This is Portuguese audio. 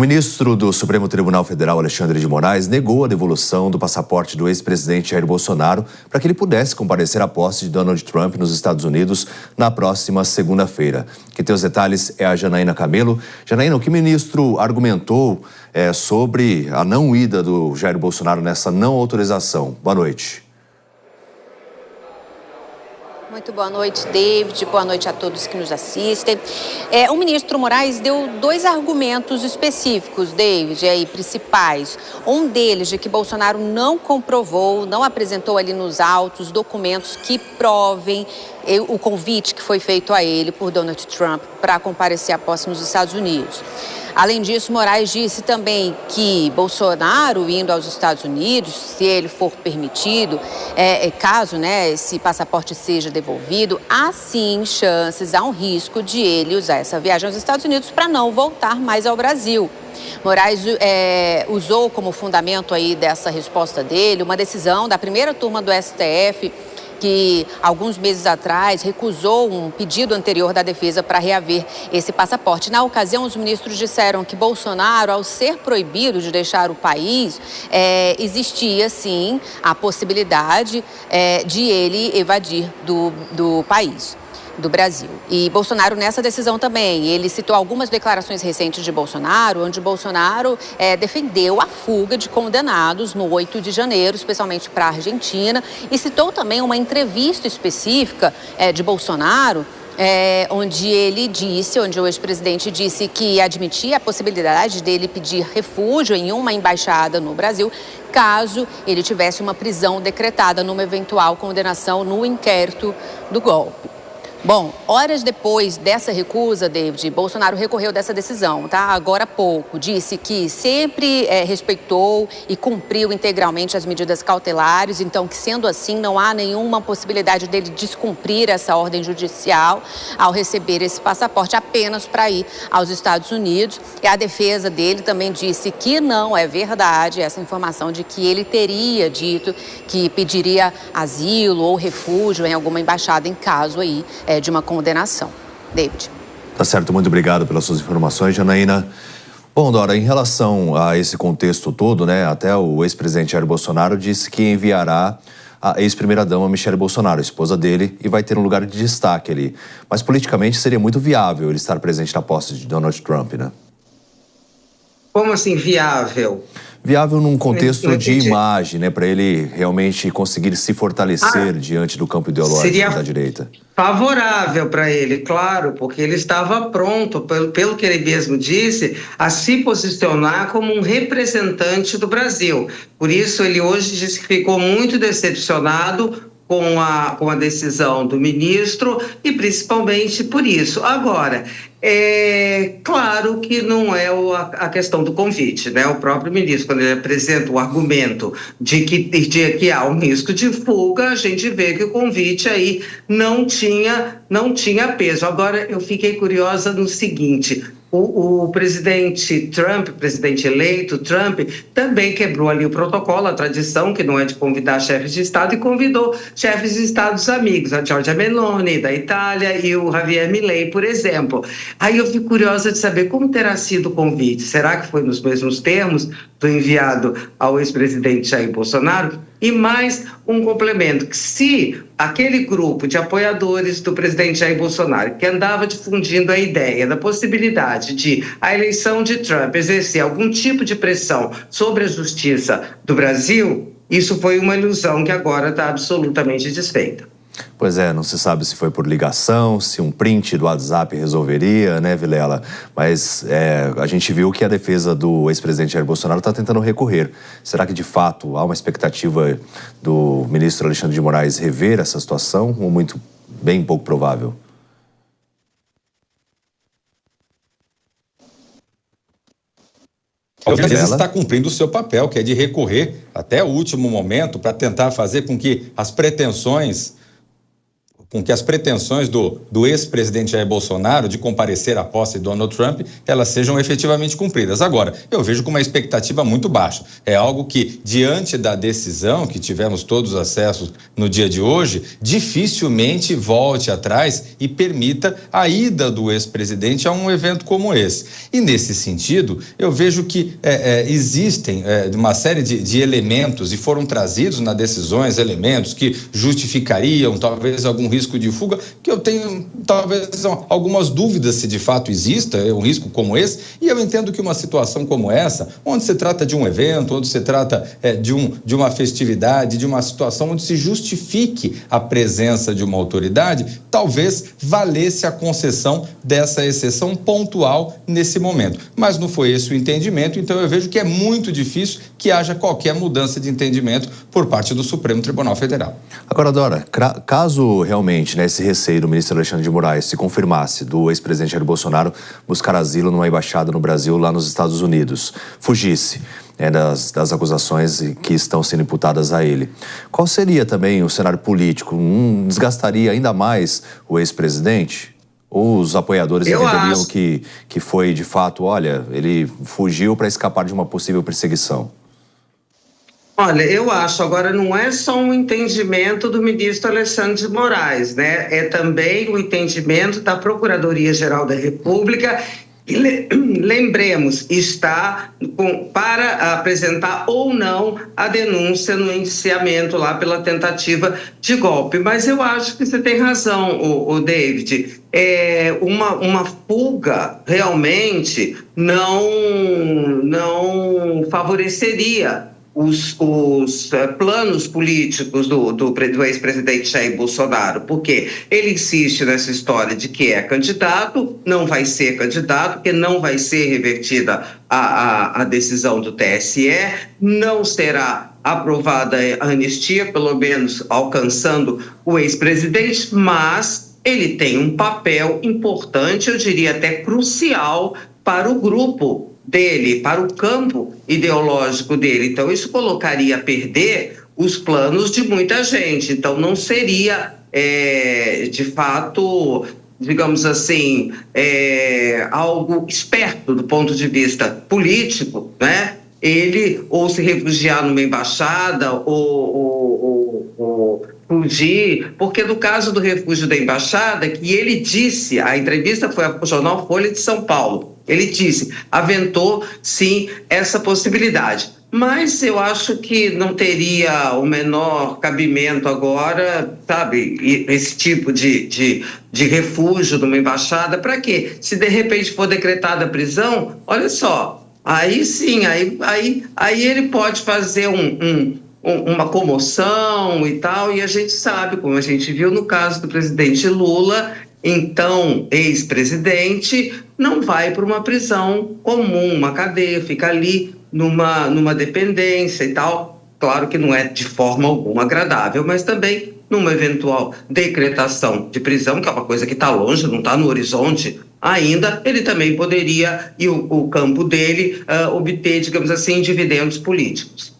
ministro do Supremo Tribunal Federal, Alexandre de Moraes, negou a devolução do passaporte do ex-presidente Jair Bolsonaro para que ele pudesse comparecer à posse de Donald Trump nos Estados Unidos na próxima segunda-feira. Quem tem os detalhes é a Janaína Camelo. Janaína, o que o ministro argumentou sobre a não ida do Jair Bolsonaro nessa não autorização? Boa noite. Muito boa noite, David. Boa noite a todos que nos assistem. O ministro Moraes deu dois argumentos específicos, David, principais. Um deles de que Bolsonaro não comprovou, não apresentou ali nos autos documentos que provem o convite que foi feito a ele por Donald Trump para comparecer à posse nos Estados Unidos. Além disso, Moraes disse também que Bolsonaro indo aos Estados Unidos, se ele for permitido, caso esse passaporte seja devolvido, há sim chances, há um risco de ele usar essa viagem aos Estados Unidos para não voltar mais ao Brasil. Moraes usou como fundamento aí dessa resposta dele uma decisão da primeira turma do STF, que alguns meses atrás recusou um pedido anterior da defesa para reaver esse passaporte. Na ocasião, os ministros disseram que Bolsonaro, ao ser proibido de deixar o país, existia sim a possibilidade de ele evadir do país, do Brasil. E Bolsonaro, nessa decisão também, ele citou algumas declarações recentes de Bolsonaro, onde Bolsonaro defendeu a fuga de condenados no 8 de janeiro, especialmente para a Argentina, e citou também uma entrevista específica de Bolsonaro, onde o ex-presidente disse que admitia a possibilidade dele pedir refúgio em uma embaixada no Brasil, caso ele tivesse uma prisão decretada numa eventual condenação no inquérito do golpe. Bom, horas depois dessa recusa, David, Bolsonaro recorreu dessa decisão, tá? Agora há pouco, disse que sempre respeitou e cumpriu integralmente as medidas cautelares, então que sendo assim não há nenhuma possibilidade dele descumprir essa ordem judicial ao receber esse passaporte apenas para ir aos Estados Unidos. E a defesa dele também disse que não é verdade essa informação de que ele teria dito que pediria asilo ou refúgio em alguma embaixada em caso aí de uma condenação. David. Tá certo, muito obrigado pelas suas informações, Janaína. Bom, Dora, em relação a esse contexto todo, até o ex-presidente Jair Bolsonaro disse que enviará a ex-primeira-dama Michele Bolsonaro, esposa dele, e vai ter um lugar de destaque ali. Mas politicamente seria muito viável ele estar presente na posse de Donald Trump, né? Como assim viável? Viável num contexto de imagem, para ele realmente conseguir se fortalecer diante do campo ideológico da direita. Favorável para ele, claro, porque ele estava pronto, pelo que ele mesmo disse, a se posicionar como um representante do Brasil. Por isso, ele hoje disse que ficou muito decepcionado com a decisão do ministro e principalmente por isso. Agora, é claro que não é a questão do convite, O próprio ministro, quando ele apresenta o argumento de que há um risco de fuga, a gente vê que o convite aí não tinha peso. Agora, eu fiquei curiosa no seguinte: o presidente Trump, presidente eleito Trump, também quebrou ali o protocolo, a tradição, que não é de convidar chefes de Estado, e convidou chefes de Estados amigos, a Giorgia Meloni, da Itália, e o Javier Milei, por exemplo. Aí eu fico curiosa de saber como terá sido o convite. Será que foi nos mesmos termos do enviado ao ex-presidente Jair Bolsonaro? E mais um complemento, que se aquele grupo de apoiadores do presidente Jair Bolsonaro, que andava difundindo a ideia da possibilidade de a eleição de Trump exercer algum tipo de pressão sobre a justiça do Brasil, isso foi uma ilusão que agora está absolutamente desfeita. Pois é, não se sabe se foi por ligação, se um print do WhatsApp resolveria, Vilela? Mas a gente viu que a defesa do ex-presidente Jair Bolsonaro está tentando recorrer. Será que, de fato, há uma expectativa do ministro Alexandre de Moraes rever essa situação ou bem pouco provável? Às vezes está cumprindo o seu papel, que é de recorrer até o último momento para tentar fazer com que as pretensões com que as pretensões do ex-presidente Jair Bolsonaro de comparecer à posse de Donald Trump, elas sejam efetivamente cumpridas. Agora, eu vejo com uma expectativa muito baixa. É algo que, diante da decisão que tivemos todos acessos no dia de hoje, dificilmente volte atrás e permita a ida do ex-presidente a um evento como esse. E, nesse sentido, eu vejo que existem uma série de elementos, e foram trazidos nas decisões elementos que justificariam talvez algum risco de fuga, que eu tenho talvez algumas dúvidas se de fato exista um risco como esse, e eu entendo que uma situação como essa, onde se trata de um evento, onde se trata de uma festividade, de uma situação onde se justifique a presença de uma autoridade, talvez valesse a concessão dessa exceção pontual nesse momento. Mas não foi esse o entendimento, então eu vejo que é muito difícil que haja qualquer mudança de entendimento por parte do Supremo Tribunal Federal. Agora, Dora, caso realmente esse receio do ministro Alexandre de Moraes se confirmasse, do ex-presidente Jair Bolsonaro buscar asilo numa embaixada no Brasil, lá nos Estados Unidos, fugisse das acusações que estão sendo imputadas a ele, qual seria também o cenário político? Desgastaria ainda mais o ex-presidente? Ou os apoiadores entenderiam que foi, de fato, olha, ele fugiu para escapar de uma possível perseguição? Olha, eu acho, agora não é só um entendimento do ministro Alexandre de Moraes, né? É também o entendimento da Procuradoria-Geral da República, e lembremos, está para apresentar ou não a denúncia no indiciamento lá pela tentativa de golpe. Mas eu acho que você tem razão, o David. Uma fuga realmente não favoreceria os planos políticos do ex-presidente Jair Bolsonaro, porque ele insiste nessa história de que é candidato, não vai ser candidato, porque não vai ser revertida a decisão do TSE, não será aprovada a anistia, pelo menos alcançando o ex-presidente, mas ele tem um papel importante, eu diria até crucial, para o grupo dele, para o campo ideológico dele. Então, isso colocaria a perder os planos de muita gente. Então, não seria, de fato, digamos assim, algo esperto do ponto de vista político, né? Ele ou se refugiar numa embaixada ou fugir, porque no caso do refúgio da embaixada, que ele disse, a entrevista foi ao jornal Folha de São Paulo, ele disse, aventou sim essa possibilidade. Mas eu acho que não teria o menor cabimento agora, sabe, esse tipo de refúgio numa embaixada. Para quê? Se de repente for decretada a prisão, olha só, aí sim, aí ele pode fazer uma comoção e tal, e a gente sabe, como a gente viu no caso do presidente Lula, então ex-presidente, não vai para uma prisão comum, uma cadeia, fica ali numa dependência e tal. Claro que não é de forma alguma agradável, mas também numa eventual decretação de prisão, que é uma coisa que está longe, não está no horizonte ainda, ele também poderia, e o campo dele, obter, digamos assim, dividendos políticos.